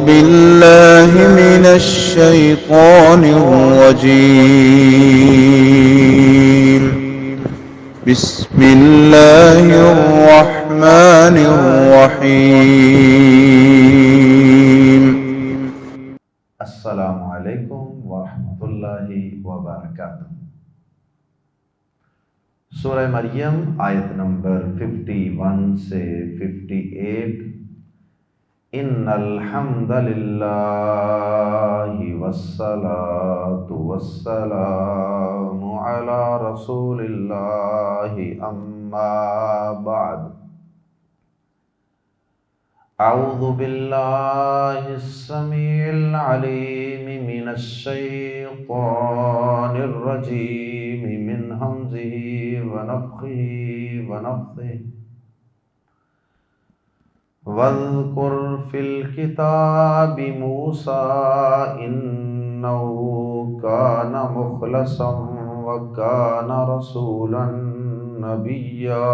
بالله من الشيطان الرجيم. بسم الله الرحمن الرحيم. السلام علیکم ورحمۃ اللہ وبرکاتہ۔ سورہ مریم آیت نمبر 51 سے 58۔ ان الحمد للہ والصلاة والسلام علی رسول اللہ اما بعد۔ اعوذ باللہ السمیع العلیم من الشیطان الرجیم من ہمزہ ونفخہ ونفثہ۔ واذکر فی الکتاب موسیٰ انہ کان مخلصا وکان رسولا نبیا۔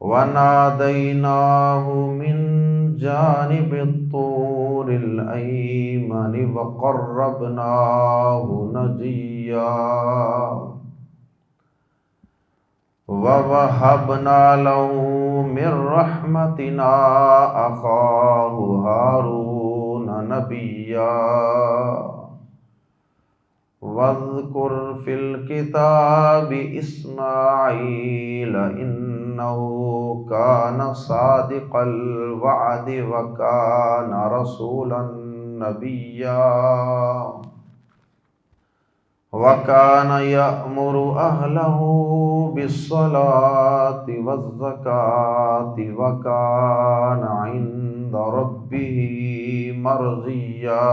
وَنَادَيْنَاهُ مِنْ جَانِبِ الطُّورِ الْأَيْمَنِ وَقَرَّبْنَاهُ نَجِيًّا وَوَهَبْنَا لَهُ مِنْ رَحْمَتِنَا أَخَاهُ هَارُونَ نَبِيًّا۔ واذکر فی الکتاب اسماعیل انہ کان صادق الوعد وکان رسولا نبیا۔ وکان یأمر اہلہ بالصلاة والزکاة وکان عند ربہ مرضیا۔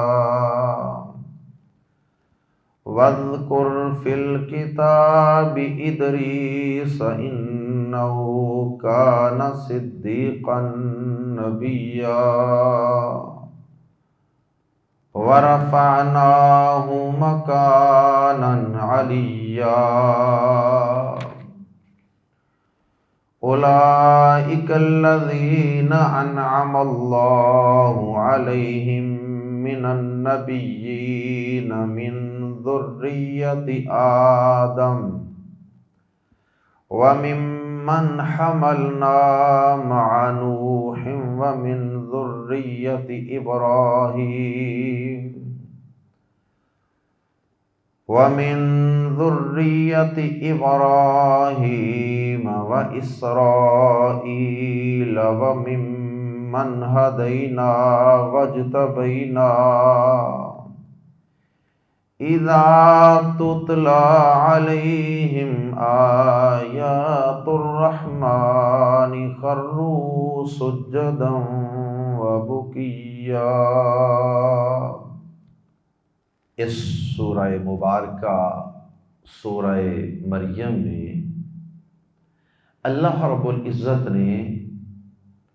واذکر فی الکتاب ادریس انہ کان صدیقا نبیا۔ ورفعناہ مکانا علیا۔ اولئک الذین انعم اللہ علیہم من النبیین من ذریۃ آدم وممن حملنا مع نوح ومن ذریۃ ابراہیم وإسرائیل وممن ہدینا واجتبینا۔ اذا تتلی علیہم آیات الرحمن خروا سجدا وبکیا۔ اس سورہ مبارکہ سورہ مریم میں اللہ رب العزت نے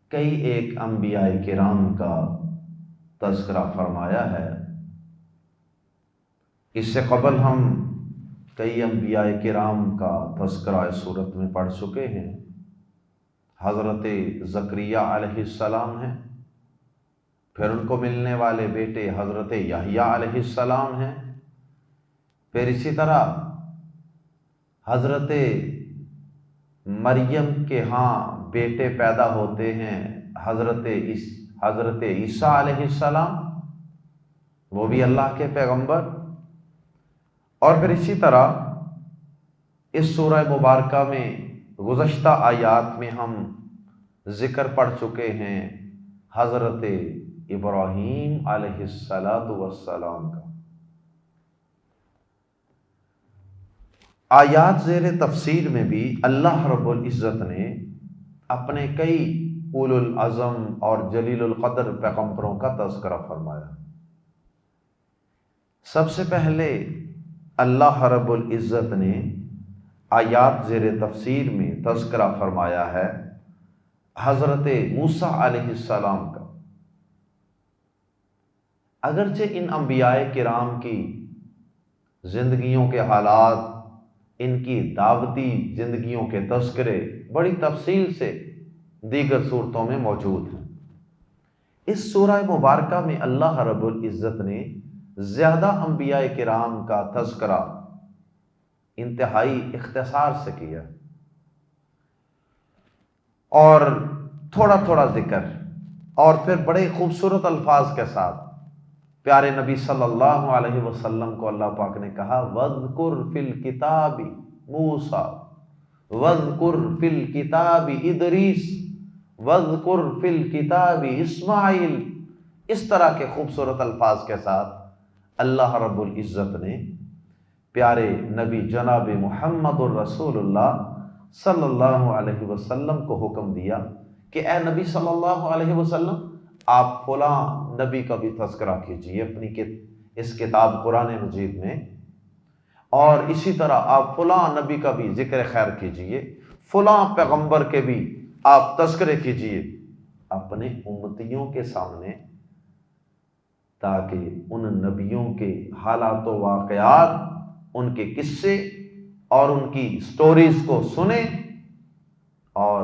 کئی ایک انبیاء کرام کا تذکرہ فرمایا ہے۔ اس سے قبل ہم کئی انبیاء کرام کا تذکرہ اس صورت میں پڑھ چکے ہیں۔ حضرت زکریا علیہ السلام ہیں، پھر ان کو ملنے والے بیٹے حضرت یحییٰ علیہ السلام ہیں، پھر اسی طرح حضرت مریم کے ہاں بیٹے پیدا ہوتے ہیں حضرت عیسیٰ علیہ السلام، وہ بھی اللہ کے پیغمبر۔ اور پھر اسی طرح اس سورہ مبارکہ میں گزشتہ آیات میں ہم ذکر پڑھ چکے ہیں حضرت ابراہیم علیہ السلام کا۔ آیات زیر تفسیر میں بھی اللہ رب العزت نے اپنے کئی اولو العزم اور جلیل القدر پیغمبروں کا تذکرہ فرمایا۔ سب سے پہلے اللہ رب العزت نے آیات زیر تفسیر میں تذکرہ فرمایا ہے حضرت موسیٰ علیہ السلام کا۔ اگرچہ ان انبیاء کرام کی زندگیوں کے حالات، ان کی دعوتی زندگیوں کے تذکرے بڑی تفصیل سے دیگر صورتوں میں موجود ہیں۔ اس سورہ مبارکہ میں اللہ رب العزت نے زیادہ انبیاء کرام کا تذکرہ انتہائی اختصار سے کیا، اور تھوڑا تھوڑا ذکر، اور پھر بڑے خوبصورت الفاظ کے ساتھ پیارے نبی صلی اللہ علیہ وسلم کو اللہ پاک نے کہا وَاذْكُرْ فِي الْكِتَابِ مُوسَىٰ وَاذْكُرْ فِي الْكِتَابِ إِدْرِيسَ وَاذْكُرْ فِي الْكِتَابِ إِسْمَاعِيلَ۔ اس طرح کے خوبصورت الفاظ کے ساتھ اللہ رب العزت نے پیارے نبی جناب محمد الرسول اللہ صلی اللہ علیہ وسلم کو حکم دیا کہ اے نبی صلی اللہ علیہ وسلم، آپ فلاں نبی کا بھی تذکرہ کیجئے اپنی اس کتاب قرآن مجید میں، اور اسی طرح آپ فلاں نبی کا بھی ذکر خیر کیجئے، فلاں پیغمبر کے بھی آپ تذکرے کیجئے اپنے امتیوں کے سامنے، تاکہ ان نبیوں کے حالات و واقعات، ان کے قصے اور ان کی سٹوریز کو سنیں، اور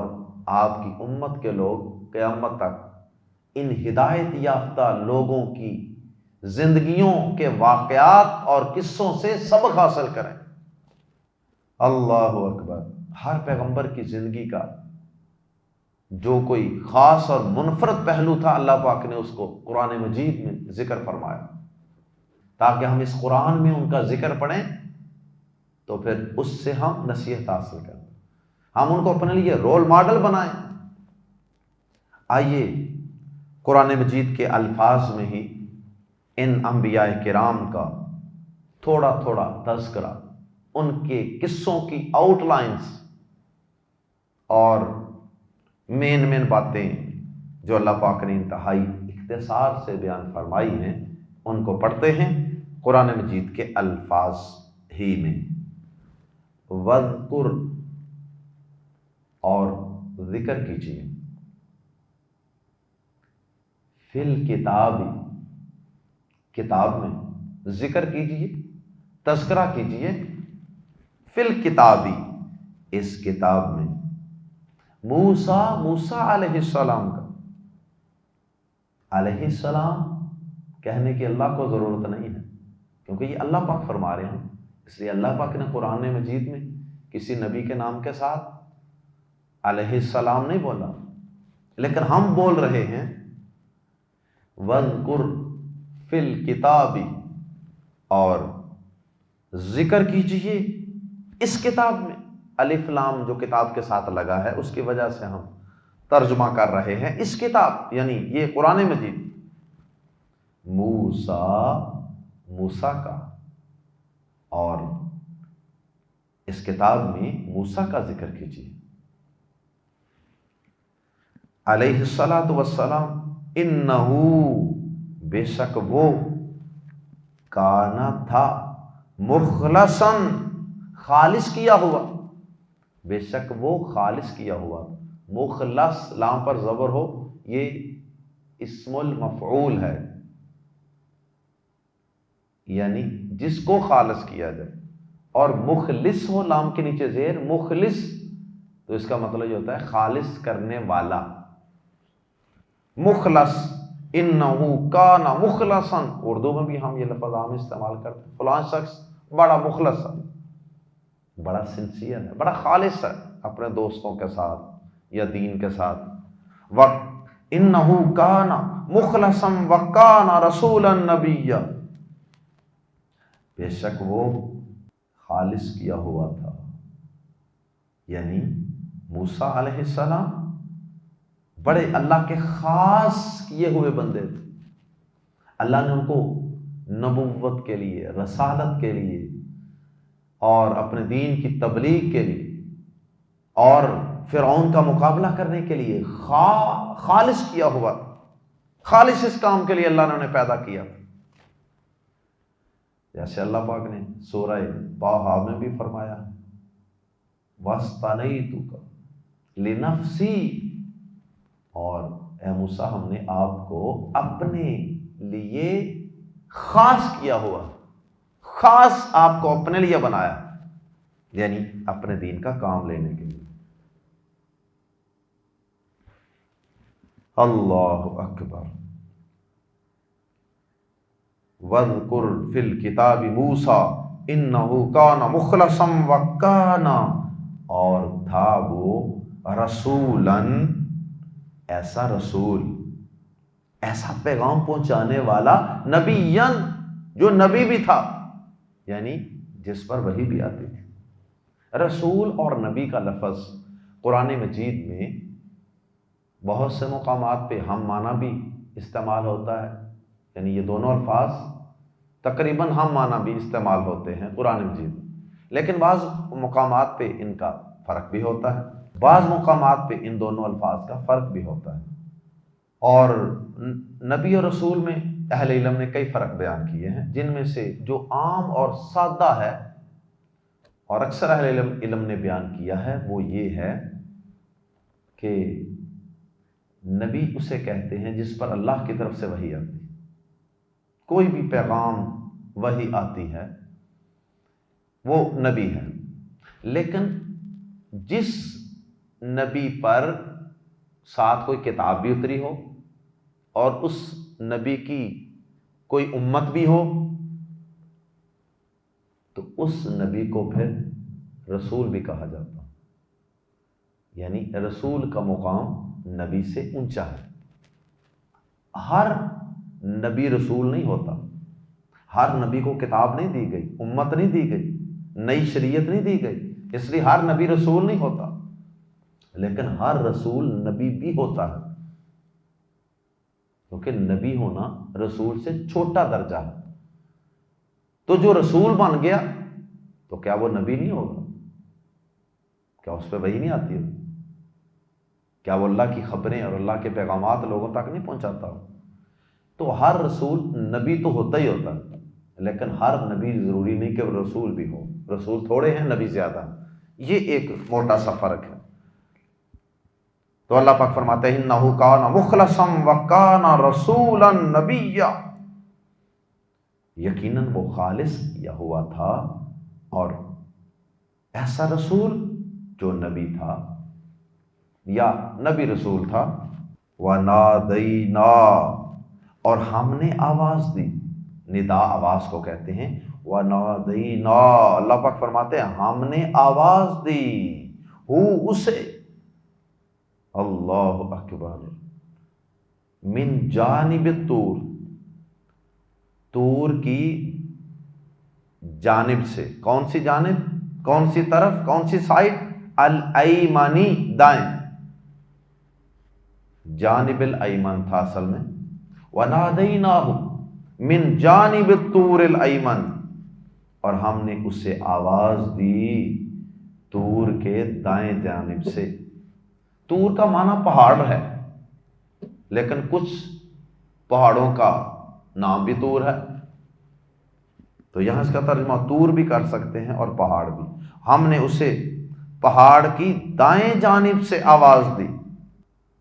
آپ کی امت کے لوگ قیامت تک ان ہدایت یافتہ لوگوں کی زندگیوں کے واقعات اور قصوں سے سبق حاصل کریں۔ اللہ اکبر۔ ہر پیغمبر کی زندگی کا جو کوئی خاص اور منفرد پہلو تھا، اللہ پاک نے اس کو قرآن مجید میں ذکر فرمایا، تاکہ ہم اس قرآن میں ان کا ذکر پڑھیں تو پھر اس سے ہم نصیحت حاصل کریں، ہم ان کو اپنے لیے رول ماڈل بنائیں۔ آئیے قرآن مجید کے الفاظ میں ہی ان انبیاء کرام کا تھوڑا تھوڑا تذکرہ، ان کے قصوں کی آؤٹ لائنز اور مین باتیں جو اللہ پاک نے انتہائی اختصار سے بیان فرمائی ہیں، ان کو پڑھتے ہیں قرآن مجید کے الفاظ ہی میں۔ وَاذْكُرْ، اور ذکر کیجیے، فی الکتاب، کتاب میں ذکر کیجیے، تذکرہ کیجیے، فی الکتاب، اس کتاب میں، موسیٰ علیہ السلام کا۔ علیہ السلام کہنے کی اللہ کو ضرورت نہیں ہے، کیونکہ یہ اللہ پاک فرما رہے ہیں، اس لیے اللہ پاک نے قرآن مجید میں کسی نبی کے نام کے ساتھ علیہ السلام نہیں بولا، لیکن ہم بول رہے ہیں وَاذْكُرْ فِي الْكِتَابِ، اور ذکر کیجئے اس کتاب میں۔ الف لام جو کتاب کے ساتھ لگا ہے اس کی وجہ سے ہم ترجمہ کر رہے ہیں اس کتاب، یعنی یہ قرآن مجید، موسیٰ کا، اور اس کتاب میں موسیٰ کا ذکر کیجیے۔ علیہ الصلاۃ والسلام، انہو، بے شک وہ، کانا تھا، مخلصاً، خالص کیا ہوا، بے شک وہ خالص کیا ہوا، مخلص لام پر زبر ہو، یہ اسم المفعول ہے، یعنی جس کو خالص کیا جائے، اور مخلص ہو لام کے نیچے زیر، مخلص، تو اس کا مطلب یہ ہوتا ہے خالص کرنے والا، مخلص، انہو کان مخلصا، اردو میں بھی ہم یہ لفظ عام استعمال کرتے ہیں، فلاں شخص بڑا مخلص ہے، بڑا سنسیئر ہے، بڑا خالص ہے اپنے دوستوں کے ساتھ یا دین کے ساتھ۔ انہو کان مخلصا وکان رسولا نبیا، بے شک وہ خالص کیا ہوا تھا، یعنی موسیٰ علیہ السلام بڑے اللہ کے خاص کیے ہوئے بندے تھے، اللہ نے ان کو نبوت کے لیے، رسالت کے لیے، اور اپنے دین کی تبلیغ کے لیے، اور فرعون کا مقابلہ کرنے کے لیے خالص کیا ہوا، خالص اس کام کے لیے اللہ نے انہیں پیدا کیا، جیسے اللہ پاک نے سورہ طٰہٰ میں بھی فرمایا وَاصْطَنَيْتُكَ لِنَفْسِي، اور اے موسیٰ ہم نے آپ کو اپنے لیے خاص کیا ہوا، خاص آپ کو اپنے لیے بنایا، یعنی اپنے دین کا کام لینے کے لیے۔ اللہ اکبر۔ وَاذْكُرْ فِي الْكِتَابِ مُوسَىٰ إِنَّهُ كَانَ مُخْلَصًا وَكَانَ، اور تھا وہ رسولاً، ایسا رسول، ایسا پیغام پہنچانے والا، نبیًّا، جو نبی بھی تھا، یعنی جس پر وحی بھی آتی تھی۔ رسول اور نبی کا لفظ قرآن مجید میں بہت سے مقامات پہ ہم معنی بھی استعمال ہوتا ہے، یعنی یہ دونوں الفاظ تقریباً ہم معنی بھی استعمال ہوتے ہیں قرآن مجید میں، لیکن بعض مقامات پہ ان کا فرق بھی ہوتا ہے، بعض مقامات پہ ان دونوں الفاظ کا فرق بھی ہوتا ہے۔ اور نبی اور رسول میں اہل علم نے کئی فرق بیان کیے ہیں، جن میں سے جو عام اور سادہ ہے اور اکثر اہل علم نے بیان کیا ہے وہ یہ ہے کہ نبی اسے کہتے ہیں جس پر اللہ کی طرف سے وحی آتی ہے۔ کوئی بھی پیغام وحی آتی ہے وہ نبی ہے، لیکن جس نبی پر ساتھ کوئی کتاب بھی اتری ہو اور اس نبی کی کوئی امت بھی ہو تو اس نبی کو پھر رسول بھی کہا جاتا، یعنی رسول کا مقام نبی سے اونچا ہے۔ ہر نبی رسول نہیں ہوتا، ہر نبی کو کتاب نہیں دی گئی، امت نہیں دی گئی، نئی شریعت نہیں دی گئی، اس لیے ہر نبی رسول نہیں ہوتا، لیکن ہر رسول نبی بھی ہوتا ہے، کیونکہ نبی ہونا رسول سے چھوٹا درجہ ہے۔ تو جو رسول بن گیا تو کیا وہ نبی نہیں ہوگا؟ کیا اس پہ وحی نہیں آتی ہے؟ کیا وہ اللہ کی خبریں اور اللہ کے پیغامات لوگوں تک نہیں پہنچاتا ہو؟ تو ہر رسول نبی تو ہوتا ہی ہوتا ہے، لیکن ہر نبی ضروری نہیں کہ وہ رسول بھی ہو، رسول تھوڑے ہیں، نبی زیادہ ہیں، یہ ایک موٹا سا فرق ہے۔ تو اللہ پاک فرماتے ہیں انہ کان مخلصا وکان رسولا نبیا، یقیناً وہ خالص کیا ہوا تھا اور ایسا رسول جو نبی تھا یا نبی رسول تھا۔ وَنَادَيْنَا، اور ہم نے آواز دی، ندا آواز کو کہتے ہیں، وَنَادَيْنَا، اللہ پاک فرماتے ہیں ہم نے آواز دی، اسے، اللہ اکبر، من جانب الطور، طور کی جانب سے، کون سی جانب، کون سی طرف، کون سی سائڈ، الایمانی، دائیں، جانب الایمن تھا اصل میں، وَنَادَيْنَاهُ مِنْ جَانِبِ الطُّورِ الْأَيْمَنِ، اور ہم نے اسے آواز دی طور کے دائیں جانب سے۔ طور کا معنی پہاڑ ہے، لیکن کچھ پہاڑوں کا نام بھی طور ہے، تو یہاں اس کا ترجمہ طور بھی کر سکتے ہیں اور پہاڑ بھی۔ ہم نے اسے پہاڑ کی دائیں جانب سے آواز دی۔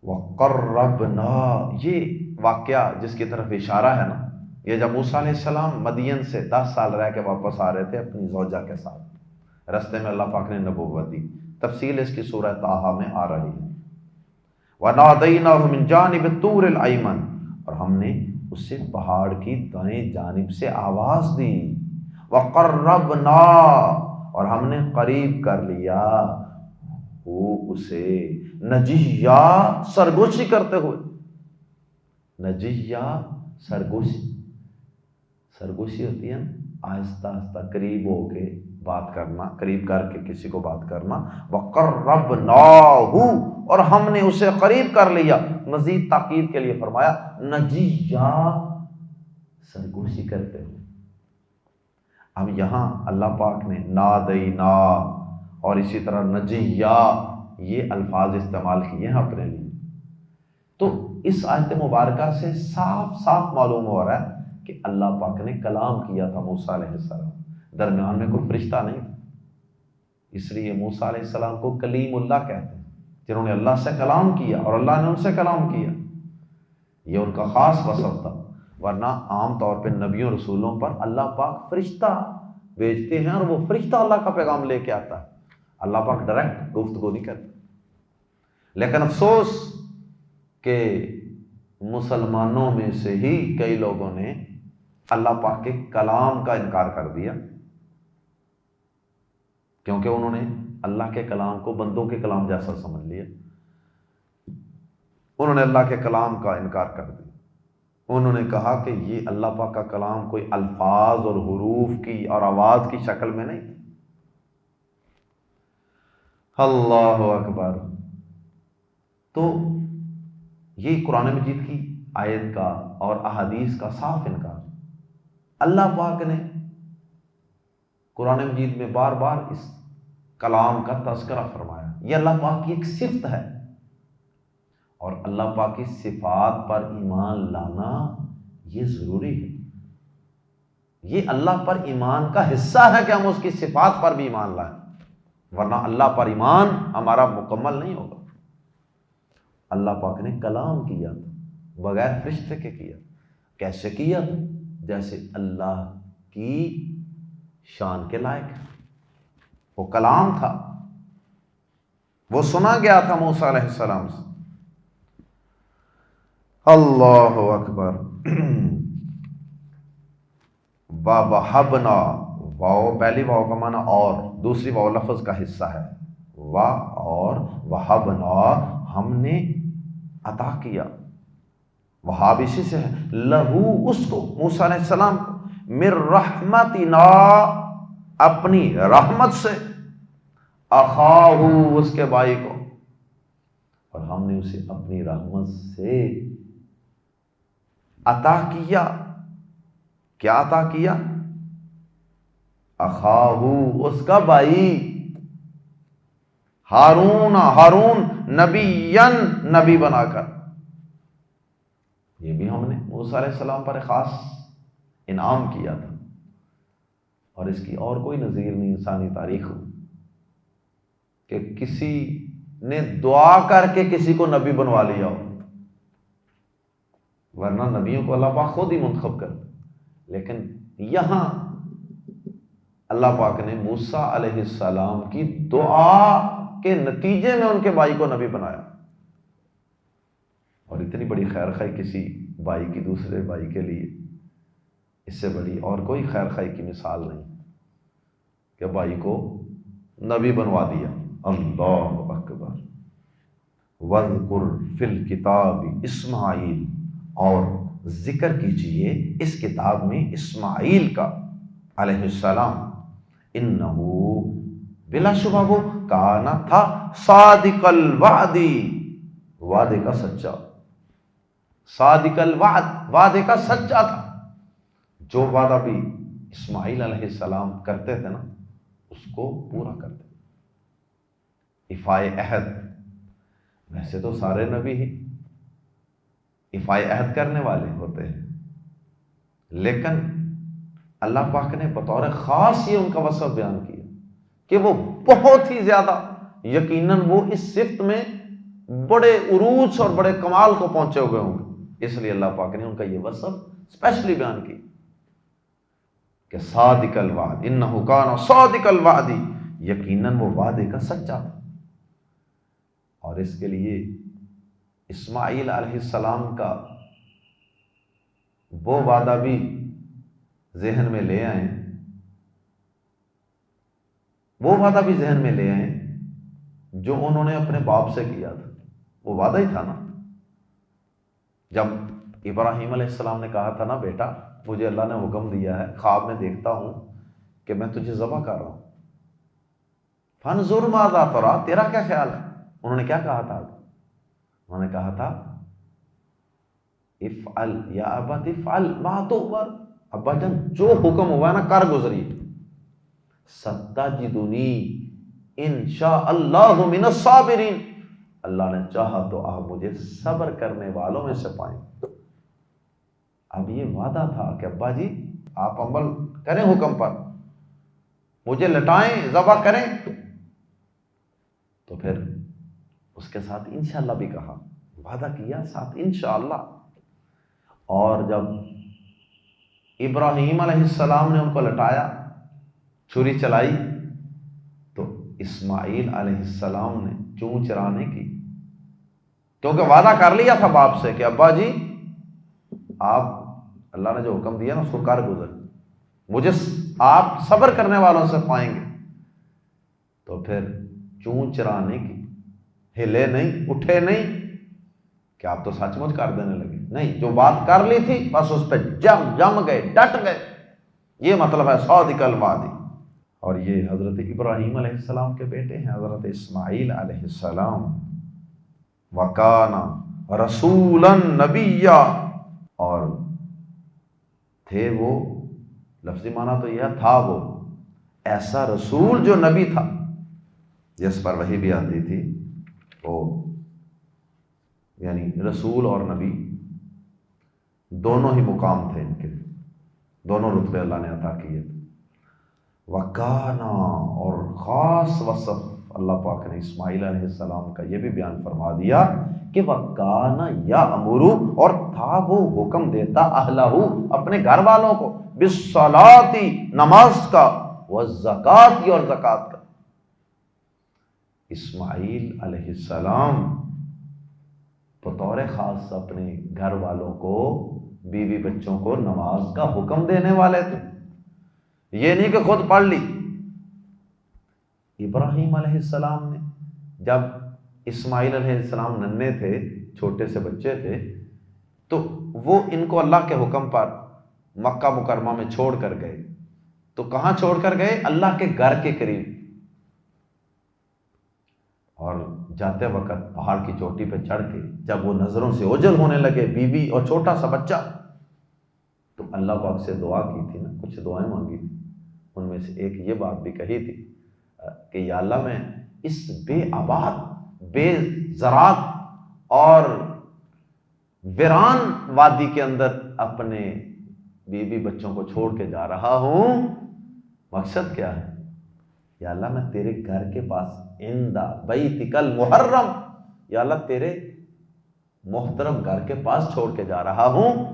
وَقَرَّبْنَا، یہ واقعہ جس کی طرف اشارہ ہے نا، یہ جب موسیٰ علیہ السلام مدین سے 10 سال رہ کے واپس آ رہے تھے اپنی زوجہ کے ساتھ، رستے میں اللہ پاک نے نبوت دی، تفصیل اس کی سورہ طٰہٰ میں آ رہی ہے۔ وَنَادَيْنَاهُ مِنْ جَانِبِ الطُّورِ الْأَيْمَنِ، اور ہم نے اسے پہاڑ کی دائیں جانب سے آواز دی۔ وَقَرَّبْنَا، اور ہم نے قریب کر لیا اسے، نجیہ، سرگوشی کرتے ہوئے، نجیہ، سرگوشی، سرگوشی ہوتی ہے آہستہ آہستہ قریب ہو کے بات کرنا، قریب کر کے کسی کو بات کرنا۔ وَقَرَّبْنَاهُ، اور ہم نے اسے قریب کر لیا، مزید تاکید کے لیے فرمایا نجیہ، سرگوشی کرتے ہوئے۔ اب یہاں اللہ پاک نے نادینا اور اسی طرح نجیہ، یہ الفاظ استعمال کیے ہیں اپنے لیے۔ تو اس آیت مبارکہ سے صاف صاف معلوم ہو رہا ہے کہ اللہ پاک نے کلام کیا تھا موسیٰ علیہ السلام، درمیان میں کوئی فرشتہ نہیں تھا، اس لیے موسیٰ علیہ السلام کو کلیم اللہ کہتے ہیں، جنہوں نے اللہ سے کلام کیا اور اللہ نے ان سے کلام کیا، یہ ان کا خاص وصف تھا۔ ورنہ عام طور پہ نبیوں رسولوں پر اللہ پاک فرشتہ بھیجتے ہیں اور وہ فرشتہ اللہ کا پیغام لے کے آتا ہے، اللہ پاک ڈائریکٹ گفتگو نہیں کرتا۔ لیکن افسوس کہ مسلمانوں میں سے ہی کئی لوگوں نے اللہ پاک کے کلام کا انکار کر دیا، کیونکہ انہوں نے اللہ کے کلام کو بندوں کے کلام جیسا سمجھ لیا۔ انہوں نے اللہ کے کلام کا انکار کر دیا۔ انہوں نے کہا کہ یہ اللہ پاک کا کلام کوئی الفاظ اور حروف کی اور آواز کی شکل میں نہیں۔ اللہ اکبر۔ تو یہ قرآن مجید کی آیت کا اور احادیث کا صاف انکار۔ اللہ پاک نے قرآن مجید میں بار بار اس کلام کا تذکرہ فرمایا۔ یہ اللہ پاک کی ایک صفت ہے، اور اللہ پاک کی صفات پر ایمان لانا یہ ضروری ہے۔ یہ اللہ پر ایمان کا حصہ ہے کہ ہم اس کی صفات پر بھی ایمان لائیں، ورنہ اللہ پر ایمان ہمارا مکمل نہیں ہوگا۔ اللہ پاک نے کلام کیا تھا بغیر فرشتے کے کیا۔ کیسے کیا تھا؟ جیسے اللہ کی شان کے لائق ہے۔ وہ کلام تھا، وہ سنا گیا تھا موسیٰ علیہ السلام سے۔ اللہ اکبر۔ وَوَهَبْنَا، واو پہلی واو کا معنی اور، دوسری واو لفظ کا حصہ ہے، وا اور، وَهَبْنَا ہم نے عطا کیا، وہاب اسی سے ہے، لہو اس کو، موسیٰ علیہ السلام کو، من رحمتنا اپنی رحمت سے، اخاہو اس کے بھائی کو، اور ہم نے اسے اپنی رحمت سے عطا کیا۔ کیا عطا کیا؟ اخاہو اس کا بھائی، ہارون نبیًا نبی بنا کر۔ یہ بھی ہم نے موسیٰ علیہ السلام پر خاص انعام کیا تھا، اور اس کی اور کوئی نظیر نہیں انسانی تاریخ میں کہ کسی نے دعا کر کے کسی کو نبی بنوا لیا ہو، ورنہ نبیوں کو اللہ پاک خود ہی منتخب کر۔ لیکن یہاں اللہ پاک نے موسیٰ علیہ السلام کی دعا کے نتیجے میں ان کے بھائی کو نبی بنایا، اور اتنی بڑی خیر خواہی کسی بھائی کی دوسرے بھائی کے لیے، اس سے بڑی اور کوئی خیر خواہی کی مثال نہیں کہ بھائی کو نبی بنوا دیا۔ اللہ اکبر۔ وَاذْكُرْ فِي الْكِتَابِ اسماعیل، اور ذکر کیجئے اس کتاب میں اسماعیل کا علیہ السلام، انہو بلا شبہ وہ کانا تھا صادق الوعد، وعدے کا سچا، صادق الوعد وعدے کا سچا تھا۔ جو وعدہ بھی اسماعیل علیہ السلام کرتے تھے نا اس کو پورا کرتے۔ ایفائے عہد، ویسے تو سارے نبی ہی ایفائے عہد کرنے والے ہوتے ہیں، لیکن اللہ پاک نے بطور خاص یہ ان کا وصف بیان کیا کہ وہ بہت ہی زیادہ، یقیناً وہ اس صفت میں بڑے عروج اور بڑے کمال کو پہنچے ہوئے ہوں گے، اس لیے اللہ پاک نے ان کا یہ وصف اسپیشلی بیان کی کہ صادق الوعد، انہ کان صادق الوعد، یقیناً وہ وعدے کا سچا تھا۔ اور اس کے لیے اسماعیل علیہ السلام کا وہ وعدہ بھی ذہن میں لے آئیں، وہ وعدہ بھی ذہن میں لے آئیں جو انہوں نے اپنے باپ سے کیا تھا۔ وہ وعدہ ہی تھا نا، جب ابراہیم علیہ السلام نے کہا تھا نا، بیٹا مجھے اللہ نے حکم دیا ہے، خواب میں دیکھتا ہوں کہ میں تجھے ذبح کر رہا ہوں، فانظر ماذا ترى، تیرا کیا خیال ہے؟ انہوں نے کیا کہا تھا؟ انہوں نے کہا تھا افعل یا ابت افعل ما تؤمر، ابا جان جو حکم ہوا ہے نا کر گزری، ستجدنی انشاء اللہ من الصابرین، اللہ نے چاہا تو آپ مجھے صبر کرنے والوں میں سے پائیں۔ اب یہ وعدہ تھا کہ ابا جی آپ عمل کریں حکم پر، مجھے لٹائیں، ذبح کریں، تو پھر اس کے ساتھ انشاءاللہ بھی کہا، وعدہ کیا ساتھ انشاءاللہ۔ اور جب ابراہیم علیہ السلام نے ان کو لٹایا، چھری چلائی، تو اسماعیل علیہ السلام نے چونچ چرانے کی، کیونکہ وعدہ کر لیا تھا باپ سے کہ ابا جی آپ اللہ نے جو حکم دیا نا اس کو کر گزر، مجھے آپ صبر کرنے والوں سے پائیں گے۔ تو پھر چون چرا نہیں کی، ہلے نہیں، اٹھے نہیں کہ آپ تو سچ مچ کر دینے لگے، نہیں، جو بات کر لی تھی بس اس پہ جم گئے، ڈٹ گئے۔ یہ مطلب ہے صادق الوعد۔ اور یہ حضرت ابراہیم علیہ السلام کے بیٹے ہیں، حضرت اسماعیل علیہ السلام۔ وَكَانَ رَسُولًا نَبِيًّا، اور تھے وہ، لفظی معنی تو یہ تھا وہ ایسا رسول جو نبی تھا، جس پر وحی بھی آتی تھی، وہ یعنی رسول اور نبی دونوں ہی مقام تھے ان کے، دونوں رتبے اللہ نے عطا کیے تھے۔ وَكَانَ، اور خاص وصف اللہ پاک نے اسماعیل علیہ السلام کا یہ بھی بیان فرما دیا کہ وَكَانَ يَأْمُرُ، اور تھا وہ حکم دیتا اہلہ، اپنے گھر والوں کو، بِالصَّلَاةِ، نماز کا، وَالزَّكَاةِ، اور زکوٰۃ کا۔ اسماعیل علیہ السلام بطور خاص اپنے گھر والوں کو، بیوی بچوں کو نماز کا حکم دینے والے تھے، یہ نہیں کہ خود پڑھ لی۔ ابراہیم علیہ السلام نے جب اسماعیل علیہ السلام ننھے تھے، چھوٹے سے بچے تھے، تو وہ ان کو اللہ کے حکم پر مکہ مکرمہ میں چھوڑ کر گئے۔ تو کہاں چھوڑ کر گئے؟ اللہ کے گھر کے قریب۔ اور جاتے وقت پہاڑ کی چوٹی پہ چڑھ کے جب وہ نظروں سے اوجھل ہونے لگے، بیوی اور چھوٹا سا بچہ، تو اللہ پاک سے دعا کی تھی نا، کچھ دعائیں مانگی تھی، ان میں سے ایک یہ بات بھی کہی تھی کہ یا اللہ میں اس بے آباد، بے زراعت اور ویران وادی کے اندر اپنے بیوی بچوں کو چھوڑ کے جا رہا ہوں، مقصد کیا ہے؟ یا اللہ میں تیرے گھر کے پاس، عندہ بیتک المحرم، یا اللہ تیرے محترم گھر کے پاس چھوڑ کے جا رہا ہوں،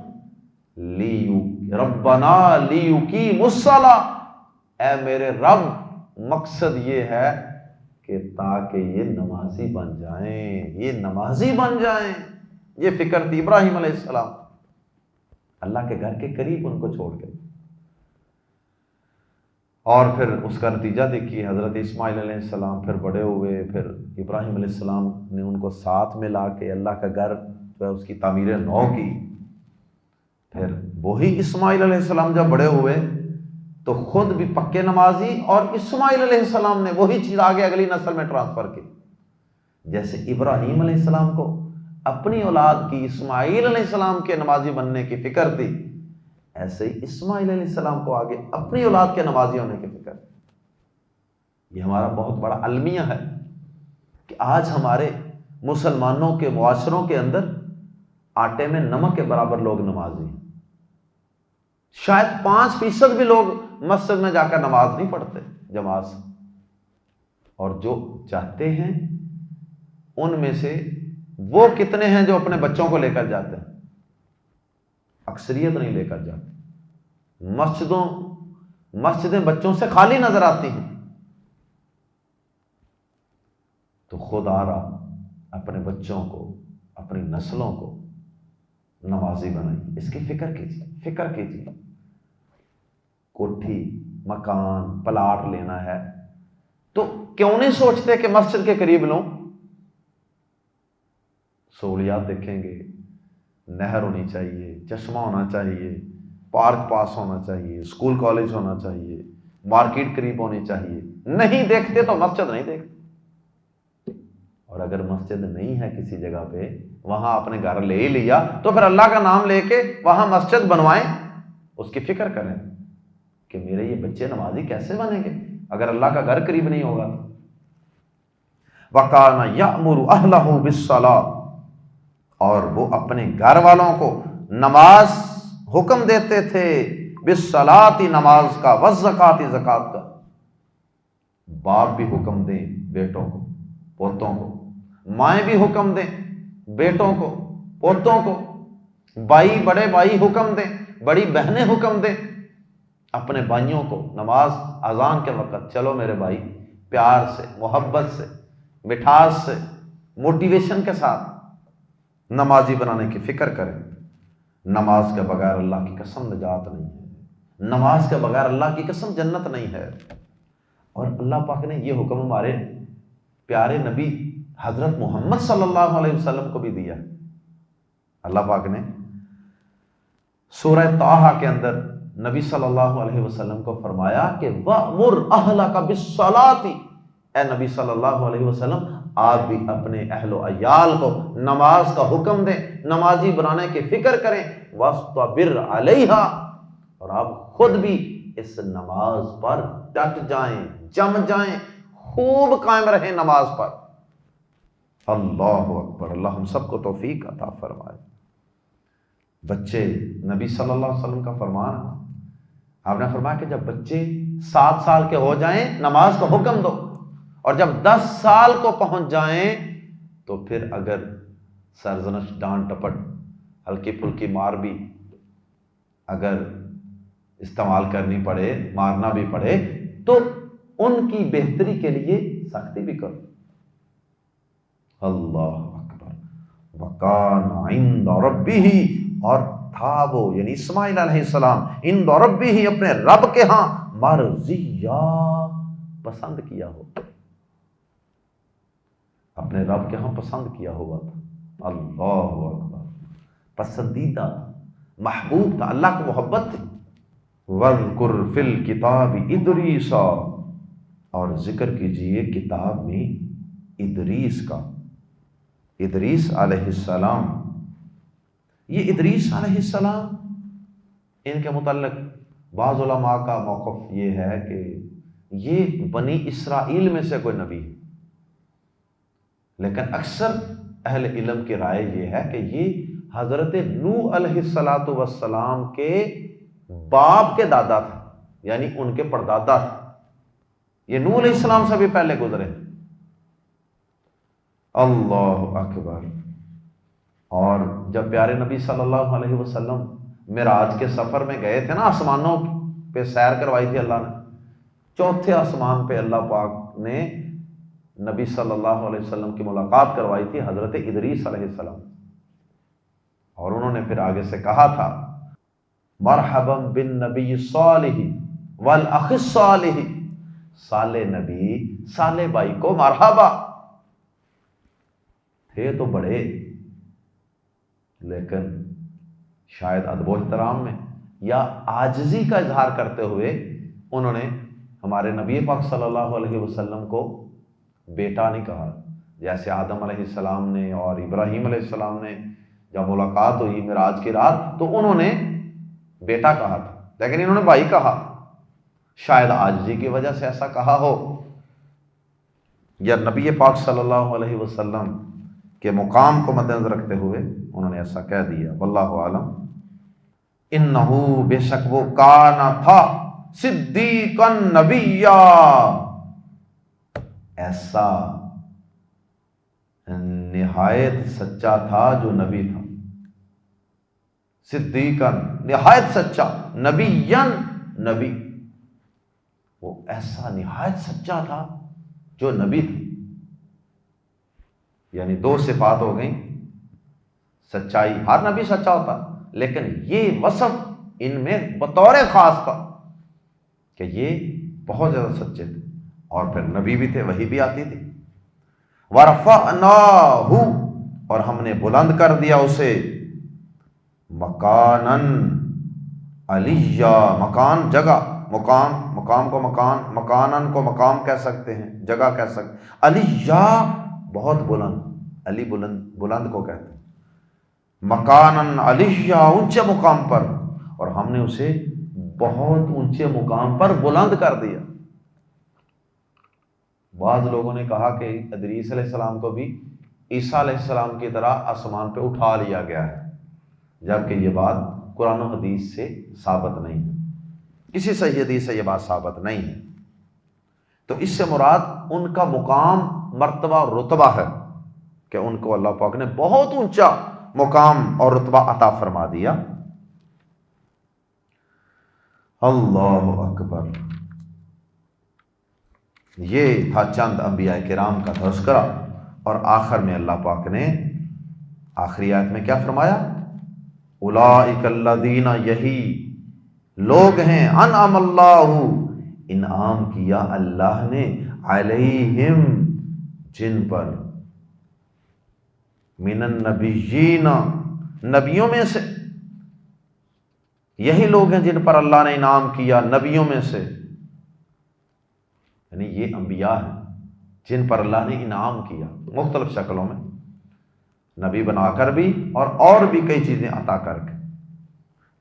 ربنا لیقیموا الصلاۃ، اے میرے رب، مقصد یہ ہے کہ تاکہ یہ نمازی بن جائیں، یہ نمازی بن جائیں۔ یہ فکر تھی ابراہیم علیہ السلام، اللہ کے گھر کے قریب ان کو چھوڑ کے۔ اور پھر اس کا نتیجہ دیکھیے، حضرت اسماعیل علیہ السلام پھر بڑے ہوئے، پھر ابراہیم علیہ السلام نے ان کو ساتھ میں لا کے اللہ کا گھر جو ہے اس کی تعمیر نو کی۔ پھر وہی اسماعیل علیہ السلام جب بڑے ہوئے تو خود بھی پکے نمازی، اور اسماعیل علیہ السلام نے وہی چیز آگے اگلی نسل میں ٹرانسفر کی۔ جیسے ابراہیم علیہ السلام کو اپنی اولاد کی، اسماعیل علیہ السلام کے نمازی بننے کی فکر تھی، ایسے ہی اسماعیل علیہ السلام کو آگے اپنی اولاد کے نمازی ہونے کی فکر تھی۔ یہ ہمارا بہت بڑا المیہ ہے کہ آج ہمارے مسلمانوں کے معاشروں کے اندر آٹے میں نمک کے برابر لوگ نمازی ہیں۔ شاید 5% بھی لوگ مسجد میں جا کر نماز نہیں پڑھتے جماعت سے، اور جو چاہتے ہیں ان میں سے وہ کتنے ہیں جو اپنے بچوں کو لے کر جاتے ہیں؟ اکثریت نہیں لے کر جاتے۔ مسجدیں بچوں سے خالی نظر آتی ہیں۔ تو خدا را اپنے بچوں کو، اپنی نسلوں کو نمازی بنائیے، اس کی فکر کیجیے، فکر کیجیے۔ کوٹھی، مکان، پلاٹ لینا ہے تو کیوں نہیں سوچتے کہ مسجد کے قریب لوں؟ سہولیات دیکھیں گے، نہر ہونی چاہیے، چشمہ ہونا چاہیے، پارک پاس ہونا چاہیے، اسکول کالج ہونا چاہیے، مارکیٹ قریب ہونی چاہیے۔ نہیں دیکھتے تو مسجد نہیں دیکھتے۔ اور اگر مسجد نہیں ہے کسی جگہ پہ، وہاں اپنے گھر لے ہی لیا تو پھر اللہ کا نام لے کے وہاں مسجد بنوائیں، اس کی فکر کریں کہ میرے یہ بچے نمازی کیسے بنیں گے اگر اللہ کا گھر قریب نہیں ہوگا۔ وَكَانَ يَأْمُرُ أَهْلَهُ بِالصَّلَاةِ، اور وہ اپنے گھر والوں کو نماز حکم دیتے تھے، بالصلاۃ، نماز کا، والزکوٰۃ، زکوٰۃ کا۔ باپ بھی حکم دیں بیٹوں کو، پوتوں کو، مائیں بھی حکم دیں بیٹوں کو، پوتوں کو، بھائی، بڑے بھائی حکم دیں، بڑی بہنیں حکم دیں اپنے بھائیوں کو، نماز اذان کے وقت چلو میرے بھائی، پیار سے، محبت سے، مٹھاس سے، موٹیویشن کے ساتھ نمازی بنانے کی فکر کریں۔ نماز کے بغیر اللہ کی قسم نجات نہیں ہے، نماز کے بغیر اللہ کی قسم جنت نہیں ہے۔ اور اللہ پاک نے یہ حکم ہمارے پیارے نبی حضرت محمد صلی اللہ علیہ وسلم کو بھی دیا۔ اللہ پاک نے سورہ طٰہٰ کے اندر نبی صلی اللہ علیہ وسلم کو فرمایا کہ وَأْمُرْ أَهْلَكَ بِالصَّلَاةِ، اے نبی صلی اللہ علیہ وسلم آپ بھی اپنے اہل و عیال کو نماز کا حکم دیں، نمازی بنانے کی فکر کریں، وَاسْتَبِرْ عَلَيْهَا، اور آپ خود بھی اس نماز پر ڈٹ جائیں، جم جائیں، خوب قائم رہیں نماز پر۔ اللہ اکبر، اللہ ہم سب کو توفیق عطا فرمائے۔ بچے، نبی صلی اللہ علیہ وسلم کا فرمان ہے، آپ نے فرمایا کہ جب بچے 7 سال کے ہو جائیں نماز کا حکم دو، اور جب 10 سال کو پہنچ جائیں تو پھر اگر سرزنش، ڈانٹ ٹپٹ، ہلکی پھلکی مار بھی اگر استعمال کرنی پڑے، مارنا بھی پڑے، تو ان کی بہتری کے لیے سختی بھی کرو۔ اللہ اکبر۔ وَكَانَ عِندَ رَبِّهِ، اور تھا وہ یعنی اسماعیل علیہ السلام عند ربہ، اپنے رب کے ہاں، مرضیہ، پسند کیا ہو، اپنے رب کے ہاں پسند کیا ہوا تھا۔ اللہ اکبر، پسندیدہ، محبوب تھا، اللہ کو محبت تھی۔ وَاذْكُرْ فِي الْكِتَابِ إِدْرِيسَ، اور ذکر کیجئے کتاب میں ادریس کا، ادریس علیہ السلام۔ یہ ادریس علیہ السلام، ان کے متعلق بعض علماء کا موقف یہ ہے کہ یہ بنی اسرائیل میں سے کوئی نبی ہے، لیکن اکثر اہل علم کی رائے یہ ہے کہ یہ حضرت نوح علیہ السلام کے باپ کے دادا تھا، یعنی ان کے پردادا تھا، یہ نوح علیہ السلام سے بھی پہلے گزرے۔ اللہ اکبر۔ اور جب پیارے نبی صلی اللہ علیہ وسلم معراج کے سفر میں گئے تھے نا، آسمانوں پہ سیر کروائی تھی اللہ نے، 4تھے آسمان پہ اللہ پاک نے نبی صلی اللہ علیہ وسلم کی ملاقات کروائی تھی حضرت ادریس علیہ السلام، اور انہوں نے پھر آگے سے کہا تھا مرحبا بالنبی الصالح والاخ الصالح، صالح نبی، صالح بھائی کو مرحبا۔ تھے تو بڑے، لیکن شاید ادب و احترام میں یا عاجزی کا اظہار کرتے ہوئے انہوں نے ہمارے نبی پاک صلی اللہ علیہ وسلم کو بیٹا نہیں کہا، جیسے آدم علیہ السلام نے اور ابراہیم علیہ السلام نے جب ملاقات ہوئی معراج کی رات تو انہوں نے بیٹا کہا تھا، لیکن انہوں نے بھائی کہا، شاید عاجزی کی وجہ سے ایسا کہا ہو، یا نبی پاک صلی اللہ علیہ وسلم کے مقام کو مد نظر رکھتے ہوئے انہوں نے ایسا کہہ دیا، واللہ عالم۔ انہو، بے شک وہ، کانا تھا، صدیقا نبیا، ایسا نہایت سچا تھا جو نبی تھا، صدیقا نہایت سچا، نبیاً نبی، وہ ایسا نہایت سچا تھا جو نبی تھا۔ یعنی 2 صفات ہو گئیں، سچائی، ہر نبی سچا ہوتا، لیکن یہ وصف ان میں بطور خاص تھا کہ یہ بہت زیادہ سچے تھے، اور پھر نبی بھی تھے، وحی بھی آتی تھی۔ وَرَفَعْنَاهُ، اور ہم نے بلند کر دیا اسے، مکاناً علیہ، مکان جگہ، مقام کو مکان، مکاناً کو مقام کہہ سکتے ہیں، جگہ کہہ سکتے ہیں، علیہ بہت بلند، علی بلند کو کہتے ہیں، مکاناً علیہ اونچے مقام پر، اور ہم نے اسے بہت اونچے مقام پر بلند کر دیا۔ بعض لوگوں نے کہا کہ ادریس علیہ السلام کو بھی عیسیٰ علیہ السلام کی طرح آسمان پہ اٹھا لیا گیا ہے، جبکہ یہ بات قرآن و حدیث سے ثابت نہیں ہے، کسی صحیح حدیث سے یہ بات ثابت نہیں ہے۔ تو اس سے مراد ان کا مقام، مرتبہ اور رتبہ ہے کہ ان کو اللہ پاک نے بہت اونچا مقام اور رتبہ عطا فرما دیا۔ اللہ اکبر۔ یہ تھا چند انبیاء کرام کا تذکرہ، اور آخر میں اللہ پاک نے آخری آیت میں کیا فرمایا؟ اولئک الذین، یہی لوگ ہیں، انعم اللہ، انعام کیا اللہ نے، علیہم، جن پر، من النبیین، نبیوں میں سے، یہی لوگ ہیں جن پر اللہ نے انعام کیا نبیوں میں سے، یعنی یہ انبیاء ہیں جن پر اللہ نے انعام کیا مختلف شکلوں میں، نبی بنا کر بھی اور بھی کئی چیزیں عطا کر کے،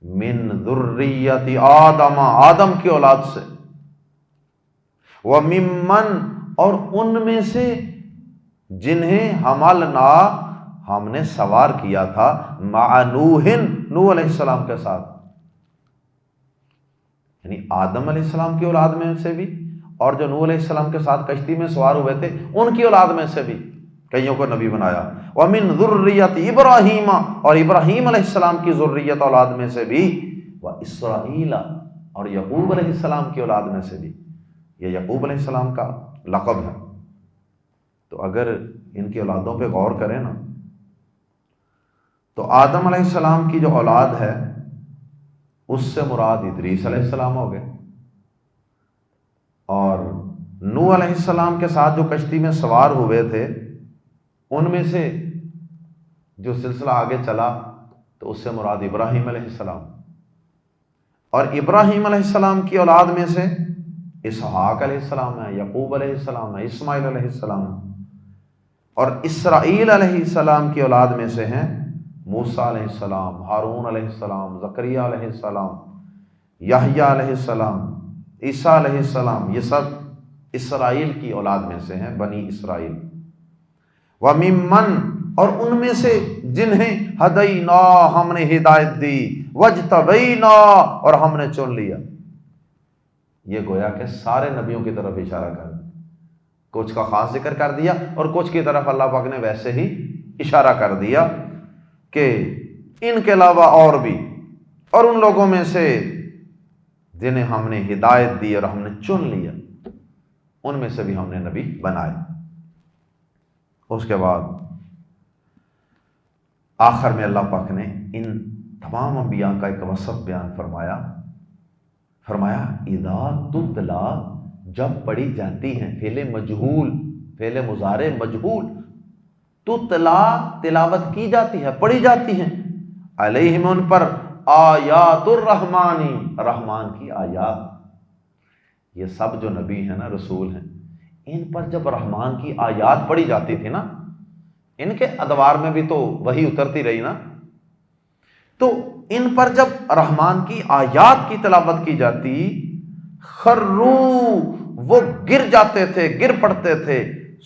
من ذریت آدم، آدم کی اولاد سے، وممن، اور ان میں سے جنہیں حملنا، ہم نے سوار کیا تھا، مع نوح، نوح علیہ السلام کے ساتھ، یعنی آدم علیہ السلام کی اولاد میں سے بھی، اور جو نوح علیہ السلام کے ساتھ کشتی میں سوار ہوئے تھے ان کی اولاد میں سے بھی کئیوں کو نبی بنایا، ومن ذریت ابراہیم، اور ابراہیم علیہ السلام کی ذریت اولاد میں سے بھی، واسرائیل، اور یعقوب علیہ السلام کی اولاد میں سے بھی، یہ یعقوب علیہ السلام کا لقب ہے۔ تو اگر ان کی اولادوں پہ غور کریں نا، تو آدم علیہ السلام کی جو اولاد ہے اس سے مراد ادریس علیہ السلام ہو گئے، اور نوح علیہ السلام کے ساتھ جو کشتی میں سوار ہوئے تھے ان میں سے جو سلسلہ آگے چلا تو اس سے مراد ابراہیم علیہ السلام، اور ابراہیم علیہ السلام کی اولاد میں سے اسحاق علیہ السلام ہے، یعقوب علیہ السلام ہے، اسماعیل علیہ السلام ہے، اور اسرائیل علیہ السلام کی اولاد میں سے ہیں موسیٰ علیہ السلام، ہارون علیہ السلام، زکریا علیہ السلام، یحییٰ علیہ السلام، عیسیٰ علیہ السلام، یہ سب اسرائیل کی اولاد میں سے ہیں، بنی اسرائیل۔ وَمِمَّنْ، اور ان میں سے جنہیں ہدینا، ہم نے ہدایت دی، وَاجْتَبَيْنَا، اور ہم نے چن لیا۔ یہ گویا کہ سارے نبیوں کی طرف اشارہ کر دیا، کچھ کا خاص ذکر کر دیا اور کچھ کی طرف اللہ پاک نے ویسے ہی اشارہ کر دیا کہ ان کے علاوہ اور بھی، اور ان لوگوں میں سے جنہیں ہم نے ہدایت دی اور ہم نے چن لیا، ان میں سے بھی ہم نے نبی بنائے۔ اس کے بعد آخر میں اللہ پاک نے ان تمام انبیاء کا ایک وصف بیان فرمایا اذا تتلا، جب پڑھی جاتی ہیں، فعل مجہول، فعل مضارع مجہول، تتلا، تلاوت کی جاتی ہے، پڑھی جاتی ہیں، علیہم، ان پر، آیات الرحمانی، رحمان کی آیات۔ یہ سب جو نبی ہیں نا، رسول ہیں، ان پر جب رحمان کی آیات پڑھی جاتی تھی نا، ان کے ادوار میں بھی تو وہی اترتی رہی نا، تو ان پر جب رحمان کی آیات کی تلاوت کی جاتی، خرو، وہ گر جاتے تھے، گر پڑتے تھے،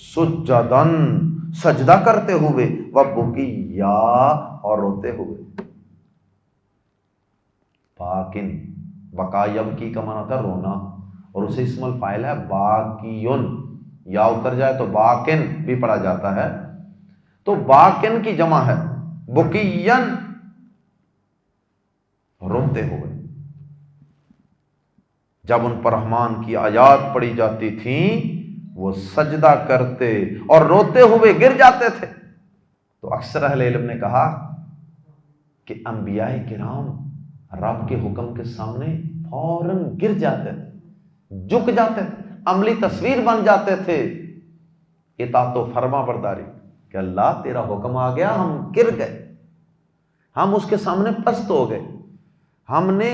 سجدن، سجدہ کرتے ہوئے، وبکیا، اور روتے ہوئے۔ باکن، بقا یبکی کا معنی ہوتا ہے رونا، اور اسے اسم الفاعل ہے باکیون، یا اتر جائے تو باکن بھی پڑھا جاتا ہے، تو باکن کی جمع ہے، بکین، روتے ہوئے۔ جب ان پر رحمان کی آیات پڑھی جاتی تھیں وہ سجدہ کرتے اور روتے ہوئے گر جاتے تھے۔ تو اکثر اہل علم نے کہا کہ انبیاء کرام رب کے حکم کے سامنے فوراً گر جاتے تھے، جھک جاتے تھے، عملی تصویر بن جاتے تھے اطاعت و فرما برداری، کہ اللہ تیرا حکم آ گیا، ہم گر گئے، ہم اس کے سامنے پست ہو گئے، ہم نے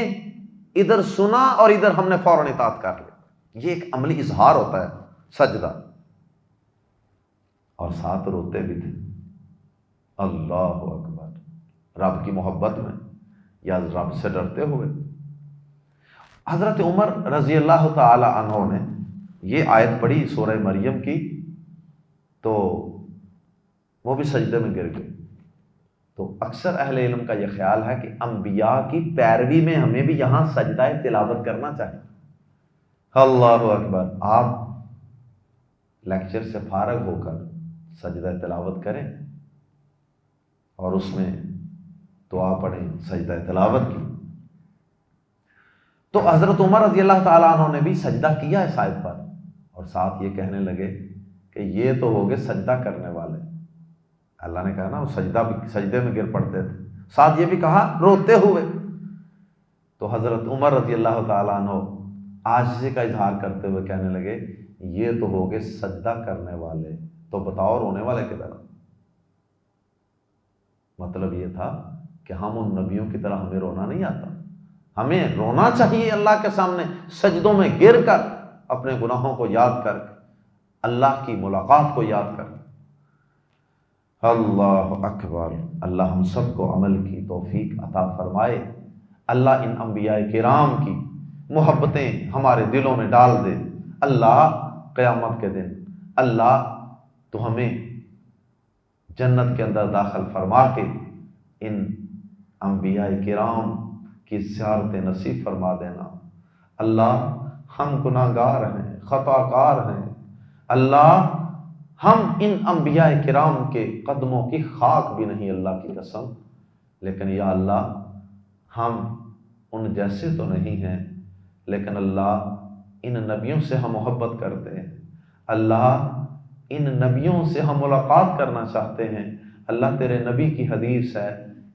ادھر سنا اور ادھر ہم نے فوراً اطاعت کر لی۔ یہ ایک عملی اظہار ہوتا ہے سجدہ، اور ساتھ روتے بھی تھے، اللہ اکبر، رب کی محبت میں یا رب سے ڈرتے ہوئے۔ حضرت عمر رضی اللہ تعالی عنہ نے یہ آیت پڑھی سورہ مریم کی، تو وہ بھی سجدے میں گر گئے۔ تو اکثر اہل علم کا یہ خیال ہے کہ انبیاء کی پیروی میں ہمیں بھی یہاں سجدہ تلاوت کرنا چاہیے۔ اللہ اکبر، آپ لیکچر سے فارغ ہو کر سجدہ تلاوت کریں اور اس میں دعا پڑھیں سجدہ تلاوت کی۔ تو حضرت عمر رضی اللہ تعالیٰ عنہ نے بھی سجدہ کیا اس آیت پر، اور ساتھ یہ کہنے لگے کہ یہ تو ہو گئے سجدہ کرنے والے، اللہ نے کہا نا وہ سجدے میں گر پڑتے تھے، ساتھ یہ بھی کہا روتے ہوئے۔ تو حضرت عمر رضی اللہ تعالیٰ عنہ عاجزی کا اظہار کرتے ہوئے کہنے لگے یہ تو ہو گئے سجدہ کرنے والے، تو بتاؤ رونے والے کدھر؟ مطلب یہ تھا کہ ہم ان نبیوں کی طرح ہمیں رونا نہیں آتا، ہمیں رونا چاہیے اللہ کے سامنے سجدوں میں گر کر، اپنے گناہوں کو یاد کر، اللہ کی ملاقات کو یاد کر۔ اللہ اکبر۔ اللہ ہم سب کو عمل کی توفیق عطا فرمائے، اللہ ان انبیاء کرام کی محبتیں ہمارے دلوں میں ڈال دے۔ اللہ قیامت کے دن اللہ تو ہمیں جنت کے اندر داخل فرما کے ان انبیاء کرام کی زیارت نصیب فرما دینا۔ اللہ ہم گناہ گار ہیں، خطا کار ہیں، اللہ ہم ان انبیاء کرام کے قدموں کی خاک بھی نہیں اللہ کی قسم، لیکن یا اللہ ہم ان جیسے تو نہیں ہیں، لیکن اللہ ان نبیوں سے ہم محبت کرتے ہیں، اللہ ان نبیوں سے ہم ملاقات کرنا چاہتے ہیں۔ اللہ تیرے نبی کی حدیث ہے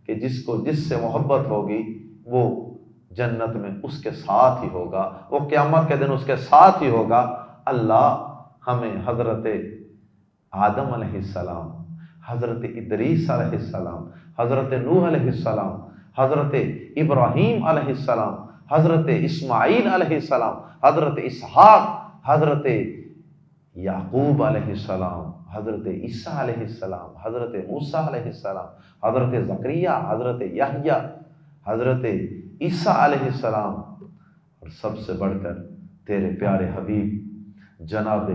کہ جس سے محبت ہوگی وہ جنت میں اس کے ساتھ ہی ہوگا، وہ قیامت کے دن اس کے ساتھ ہی ہوگا۔ اللہ ہمیں حضرت آدم علیہ السلام، حضرت ادریس علیہ السلام، حضرت نوح علیہ السلام، حضرت ابراہیم علیہ السلام، حضرت اسماعیل علیہ السلام، حضرت اسحاق، حضرت یعقوب علیہ السلام، حضرت عیسیٰ علیہ السلام، حضرت موسیٰ علیہ السلام، حضرت زکریا، حضرت یحییٰ، حضرت عیسیٰ علیہ السلام، اور سب سے بڑھ کر تیرے پیارے حبیب جناب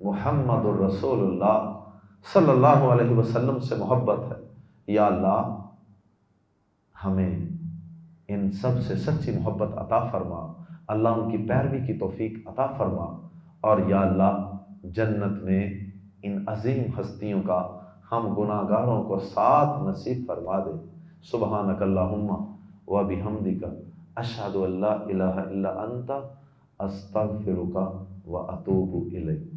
محمد الرسول اللہ صلی اللہ علیہ وسلم سے محبت ہے۔ یا اللہ ہمیں ان سب سے سچی محبت عطا فرما، اللہ ان کی پیروی کی توفیق عطا فرما، اور یا اللہ جنت میں ان عظیم ہستیوں کا ہم گناہ گاروں کو ساتھ نصیب فرما دے۔ سبحانک اللہم و بحمدک اشہد ان لا الہ الا انت استغفرک و اتوب الیک۔